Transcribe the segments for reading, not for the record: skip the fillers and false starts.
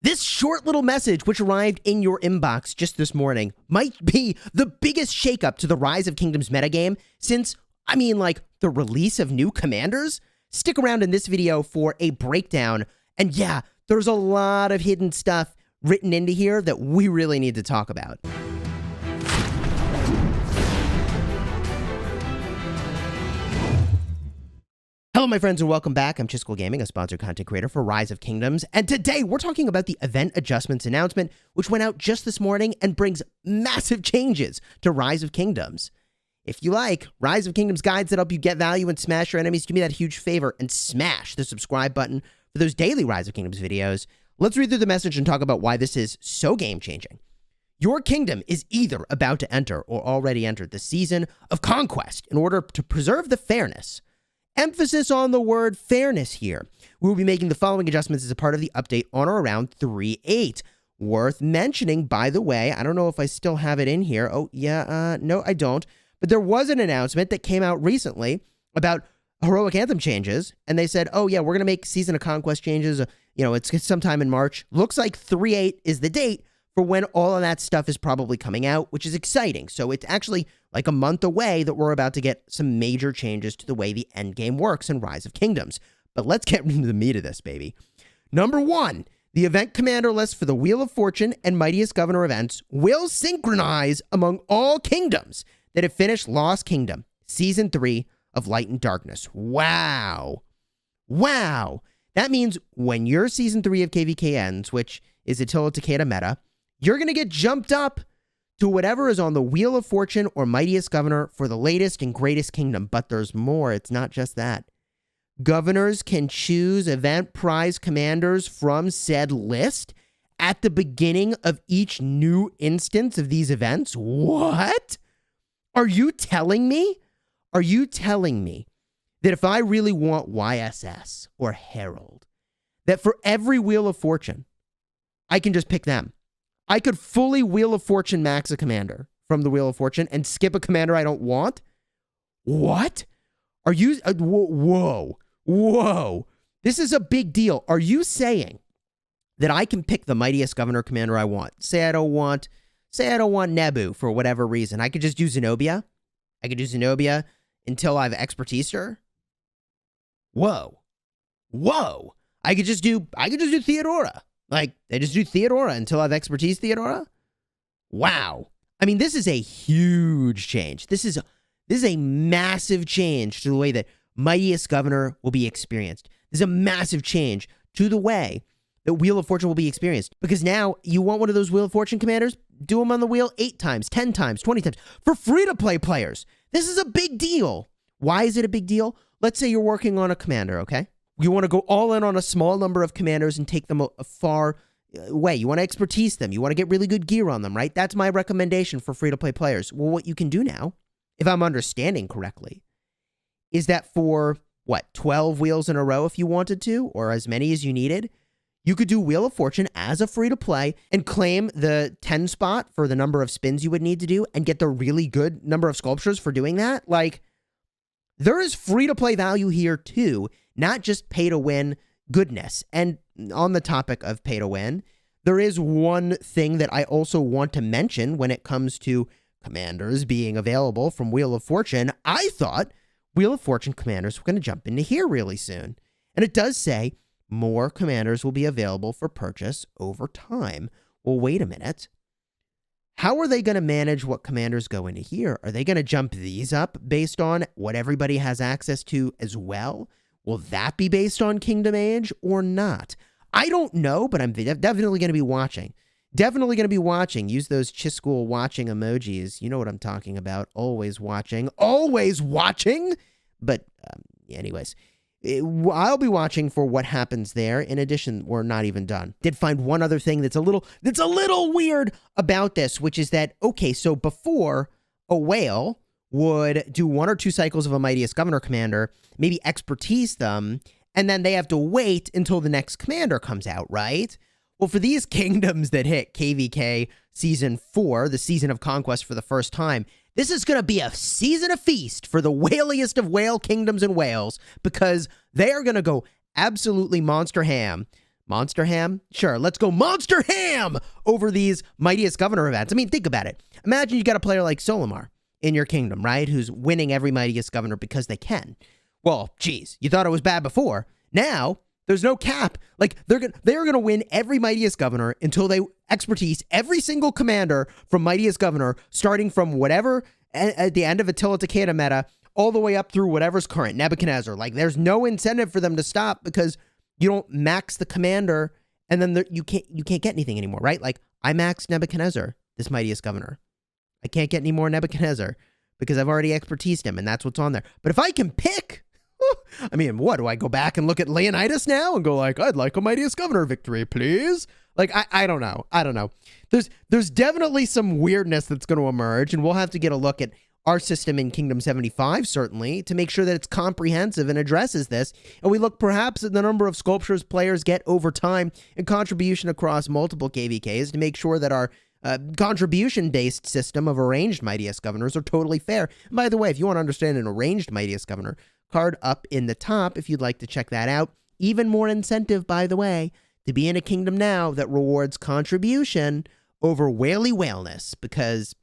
This short little message, which arrived in your inbox just this morning, might be the biggest shakeup to the Rise of Kingdoms metagame since, the release of new commanders. Stick around in this video for a breakdown. And yeah, there's a lot of hidden stuff written into here that we really need to talk about. Hello, my friends, and welcome back. I'm Chisgule Gaming, a sponsored content creator for Rise of Kingdoms, and today we're talking about the event adjustments announcement, which went out just this morning and brings massive changes to Rise of Kingdoms. If you like Rise of Kingdoms guides that help you get value and smash your enemies, do me that huge favor and smash the subscribe button for those daily Rise of Kingdoms videos. Let's read through the message and talk about why this is so game-changing. Your kingdom is either about to enter or already entered the season of conquest in order to preserve the fairness. Emphasis on the word fairness here. We will be making the following adjustments as a part of the update on or around 3.8. Worth mentioning, by the way, I don't know if I still have it in here. No, I don't. But there was an announcement that came out recently about Heroic Anthem changes, and they said, oh yeah, we're going to make Season of Conquest changes. It's sometime in March. Looks like 3.8 is the date for when all of that stuff is probably coming out, which is exciting. So it's actually like a month away that we're about to get some major changes to the way the endgame works in Rise of Kingdoms. But let's get into the meat of this, baby. Number 1, the event commander list for the Wheel of Fortune and Mightiest Governor events will synchronize among all kingdoms that have finished Lost Kingdom, Season 3 of Light and Darkness. Wow. Wow. That means when your Season 3 of KVK ends, which is Attila Takeda meta, you're going to get jumped up to whatever is on the Wheel of Fortune or Mightiest Governor for the latest and greatest kingdom. But there's more. It's not just that. Governors can choose event prize commanders from said list at the beginning of each new instance of these events. What? Are you telling me? Are you telling me that if I really want YSS or Herald, that for every Wheel of Fortune, I can just pick them? I could fully Wheel of Fortune max a commander from the Wheel of Fortune and skip a commander I don't want? What? Are you... Whoa. This is a big deal. Are you saying that I can pick the Mightiest Governor commander I want? Say I don't want Nebu for whatever reason. I could just do Zenobia. I could do Zenobia until I've expertised her. Whoa. I could just do Theodora. Like, they just do Theodora until I've expertise Theodora? Wow. I mean, this is a huge change. This is a massive change to the way that Mightiest Governor will be experienced. This is a massive change to the way that Wheel of Fortune will be experienced. Because now, you want one of those Wheel of Fortune commanders? Do them on the wheel 8 times, 10 times, 20 times for free-to-play players. This is a big deal. Why is it a big deal? Let's say you're working on a commander, okay? You want to go all in on a small number of commanders and take them a far way. You want to expertise them. You want to get really good gear on them, right? That's my recommendation for free-to-play players. Well, what you can do now, if I'm understanding correctly, is that for, 12 wheels in a row if you wanted to, or as many as you needed, you could do Wheel of Fortune as a free-to-play and claim the 10 spot for the number of spins you would need to do and get the really good number of sculptures for doing that. Like, there is free-to-play value here too, not just pay-to-win goodness. And on the topic of pay-to-win, there is one thing that I also want to mention when it comes to commanders being available from Wheel of Fortune. I thought Wheel of Fortune commanders were going to jump into here really soon. And it does say more commanders will be available for purchase over time. Well, wait a minute. How are they going to manage what commanders go into here? Are they going to jump these up based on what everybody has access to as well? Will that be based on Kingdom Age or not? I don't know, but I'm definitely going to be watching. Definitely going to be watching. Use those Chisgule watching emojis. You know what I'm talking about. Always watching. Always watching! But anyways, I'll be watching for what happens there. In addition, we're not even done. Did find one other thing that's a little weird about this, which is that, okay, so before a whale would do 1 or 2 cycles of a Mightiest Governor commander, maybe expertise them, and then they have to wait until the next commander comes out, right? Well, for these kingdoms that hit KVK Season 4, the Season of Conquest for the first time, this is going to be a season of feast for the whaliest of whale kingdoms and whales, because they are going to go absolutely monster ham Monster Ham? Sure, let's go Monster Ham over these Mightiest Governor events. I mean, think about it. Imagine you got a player like Solimar in your kingdom, right? Who's winning every Mightiest Governor because they can. Well, geez, you thought it was bad before. Now, there's no cap. Like, they're gonna win every Mightiest Governor until they expertise every single commander from Mightiest Governor, starting from whatever at the end of Attila Takeda meta, all the way up through whatever's current, Nebuchadnezzar. Like, there's no incentive for them to stop because you don't max the commander, and then you can't get anything anymore, right? Like, I maxed Nebuchadnezzar, this Mightiest Governor. I can't get any more Nebuchadnezzar because I've already expertised him, and that's what's on there. But if I can pick, I mean, what, do I go back and look at Leonidas now and go like, I'd like a Mightiest Governor victory, please? Like, I don't know. I don't know. There's definitely some weirdness that's going to emerge, and we'll have to get a look at our system in Kingdom 75, certainly, to make sure that it's comprehensive and addresses this. And we look perhaps at the number of sculptures players get over time and contribution across multiple KVKs to make sure that our contribution-based system of arranged Mightiest Governors are totally fair. And by the way, if you want to understand an arranged Mightiest Governor, card up in the top if you'd like to check that out. Even more incentive, by the way, to be in a kingdom now that rewards contribution over whaley whaleness, because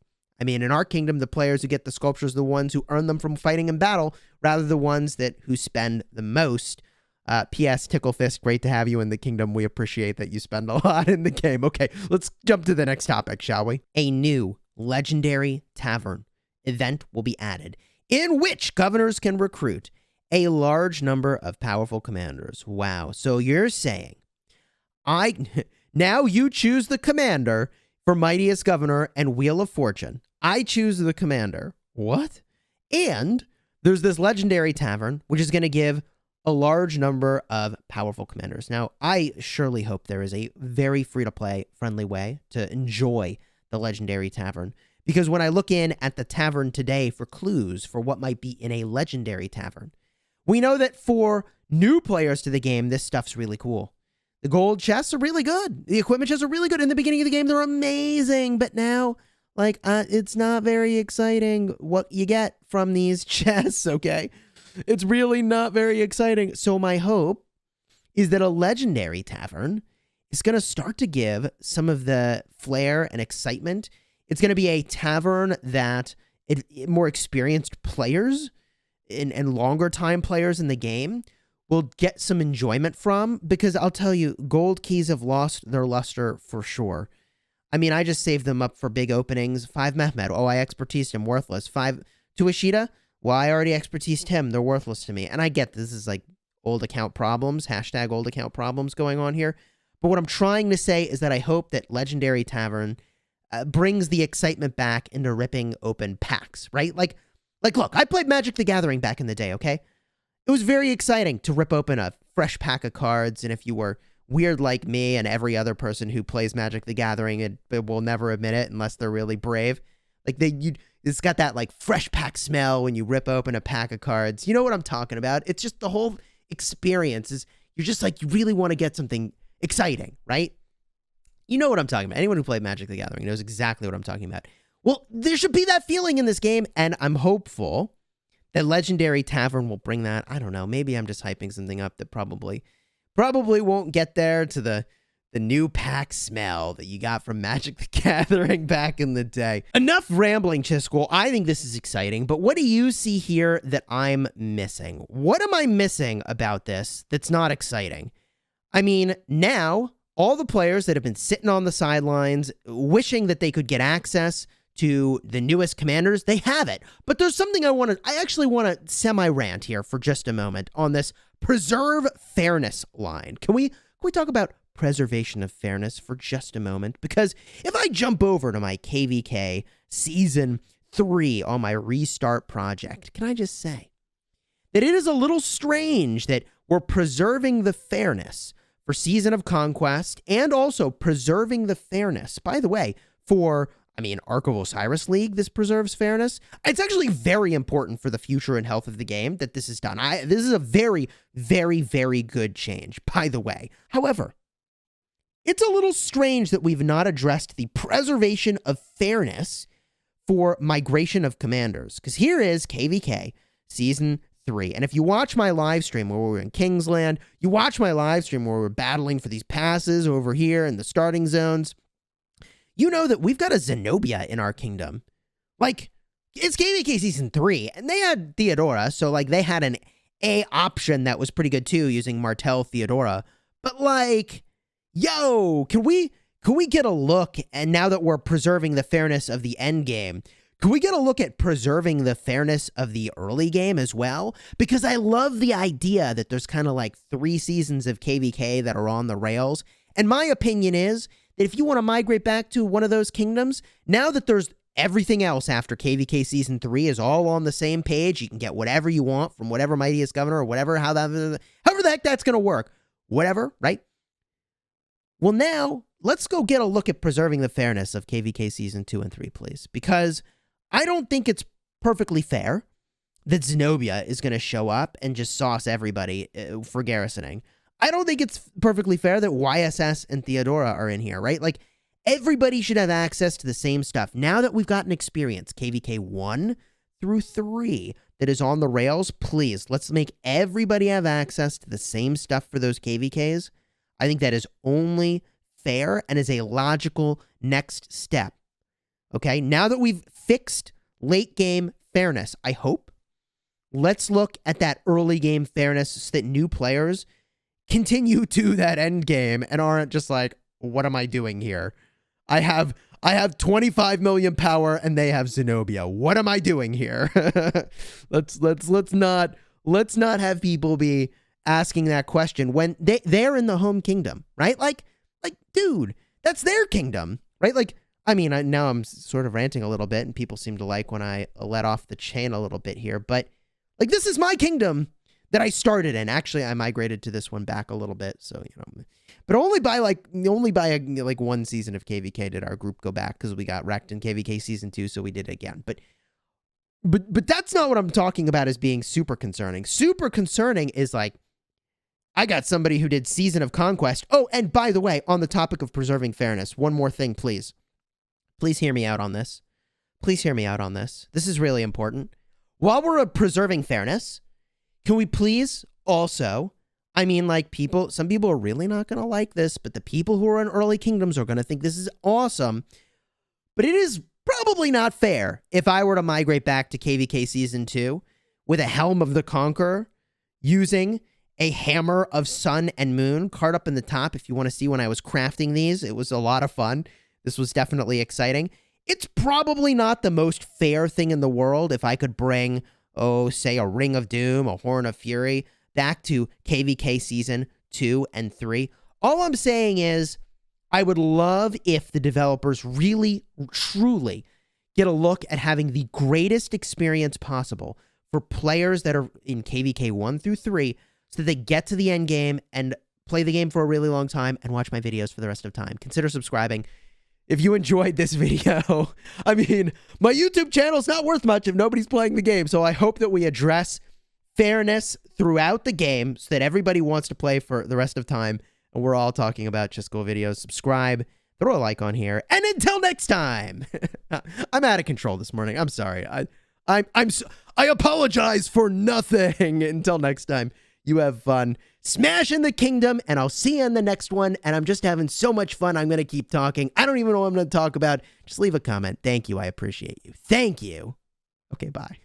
I mean, in our kingdom, the players who get the sculptures are the ones who earn them from fighting in battle, rather than the ones who spend the most. P.S. Ticklefist, great to have you in the kingdom. We appreciate that you spend a lot in the game. Okay, let's jump to the next topic, shall we? A new legendary tavern event will be added, in which governors can recruit a large number of powerful commanders. Wow. So you're saying, now you choose the commander for Mightiest Governor and Wheel of Fortune. I choose the commander. What? And there's this legendary tavern, which is going to give a large number of powerful commanders. Now, I surely hope there is a very free-to-play friendly way to enjoy the legendary tavern, because when I look in at the tavern today for clues for what might be in a legendary tavern, we know that for new players to the game, this stuff's really cool. The gold chests are really good. The equipment chests are really good. In the beginning of the game, they're amazing. But now, like, it's not very exciting what you get from these chests, okay? It's really not very exciting. So my hope is that a legendary tavern is going to start to give some of the flair and excitement. It's going to be a tavern that more experienced players and longer time players in the game will get some enjoyment from, because I'll tell you, gold keys have lost their luster for sure. I mean, I just saved them up for big openings. 5 Mehmet. Oh, I expertised him. Worthless. 5 Tuashita. Well, I already expertised him. They're worthless to me. And I get this is like old account problems, hashtag old account problems going on here. But what I'm trying to say is that I hope that Legendary Tavern brings the excitement back into ripping open packs, right? Like, look, I played Magic the Gathering back in the day, okay? It was very exciting to rip open a fresh pack of cards, and if you were weird like me and every other person who plays Magic the Gathering and will never admit it unless they're really brave, like it's got that like fresh pack smell when you rip open a pack of cards. You know what I'm talking about? It's just the whole experience is you're just like, you really want to get something exciting, right? You know what I'm talking about. Anyone who played Magic the Gathering knows exactly what I'm talking about. Well, there should be that feeling in this game, and I'm hopeful that Legendary Tavern will bring that. I don't know. Maybe I'm just hyping something up that probably won't get there to the new pack smell that you got from Magic the Gathering back in the day. Enough rambling, Chisgule. I think this is exciting, but what do you see here that I'm missing? What am I missing about this that's not exciting? I mean, now all the players that have been sitting on the sidelines wishing that they could get access to the newest commanders, they have it. But there's something I actually want to semi-rant here for just a moment on this preserve fairness line. Can we talk about preservation of fairness for just a moment? Because if I jump over to my KVK Season 3 on my restart project, can I just say that it is a little strange that we're preserving the fairness for Season of Conquest and also preserving the fairness, by the way, for Ark of Osiris League, this preserves fairness. It's actually very important for the future and health of the game that this is done. This is a very, very, very good change, by the way. However, it's a little strange that we've not addressed the preservation of fairness for migration of commanders. Because here is KVK Season 3. And if you watch my live stream where we were in Kingsland, you watch my live stream where we're battling for these passes over here in the starting zones, you know that we've got a Zenobia in our kingdom. Like, it's KVK Season 3, and they had Theodora, so, like, they had an A option that was pretty good, too, using Martel Theodora. But, like, yo, can we get a look, and now that we're preserving the fairness of the end game, can we get a look at preserving the fairness of the early game as well? Because I love the idea that there's kind of like 3 seasons of KVK that are on the rails. And my opinion is that if you want to migrate back to one of those kingdoms, now that there's everything else after KVK Season 3 is all on the same page, you can get whatever you want from whatever Mightiest Governor or whatever, however the heck that's going to work. Whatever, right? Well, now, let's go get a look at preserving the fairness of KVK Season 2 and 3, please. Because I don't think it's perfectly fair that Zenobia is going to show up and just sauce everybody for garrisoning. I don't think it's perfectly fair that YSS and Theodora are in here, right? Like, everybody should have access to the same stuff. Now that we've gotten experience, KVK 1 through 3, that is on the rails, please, let's make everybody have access to the same stuff for those KVKs. I think that is only fair and is a logical next step. Okay, now that we've fixed late game fairness, I hope, let's look at that early game fairness so that new players continue to that end game and aren't just like, what am I doing here? I have 25 million power and they have Zenobia. What am I doing here? let's not have people be asking that question when they're in the home kingdom, right? Like, dude, that's their kingdom, right? Like, I mean, now I'm sort of ranting a little bit, and people seem to like when I let off the chain a little bit here, but, like, this is my kingdom that I started in. Actually, I migrated to this one back a little bit, so, you know, but only by one season of KVK did our group go back, because we got wrecked in KVK Season 2, so we did it again. But that's not what I'm talking about as being super concerning. Super concerning is, like, I got somebody who did Season of Conquest. Oh, and by the way, on the topic of preserving fairness, one more thing, please. Please hear me out on this. Please hear me out on this. This is really important. While we're preserving fairness, can we please also, I mean, like, some people are really not going to like this, but the people who are in early kingdoms are going to think this is awesome. But it is probably not fair if I were to migrate back to KVK Season 2 with a Helm of the Conqueror using a Hammer of Sun and Moon card up in the top. If you want to see when I was crafting these, it was a lot of fun. This was definitely exciting. It's probably not the most fair thing in the world if I could bring, say a Ring of Doom, a Horn of Fury, back to KVK Season 2 and 3. All I'm saying is I would love if the developers really, truly get a look at having the greatest experience possible for players that are in KVK 1 through 3 so that they get to the end game and play the game for a really long time and watch my videos for the rest of time. Consider subscribing if you enjoyed this video. I mean, my YouTube channel is not worth much if nobody's playing the game, so I hope that we address fairness throughout the game so that everybody wants to play for the rest of time, and we're all talking about Chisgule videos. Subscribe, throw a like on here, and until next time, I'm out of control this morning. I'm sorry. I apologize for nothing. Until next time, you have fun smashing the kingdom, and I'll see you in the next one. And I'm just having so much fun. I'm going to keep talking. I don't even know what I'm going to talk about. Just leave a comment. Thank you. I appreciate you. Thank you. Okay, bye.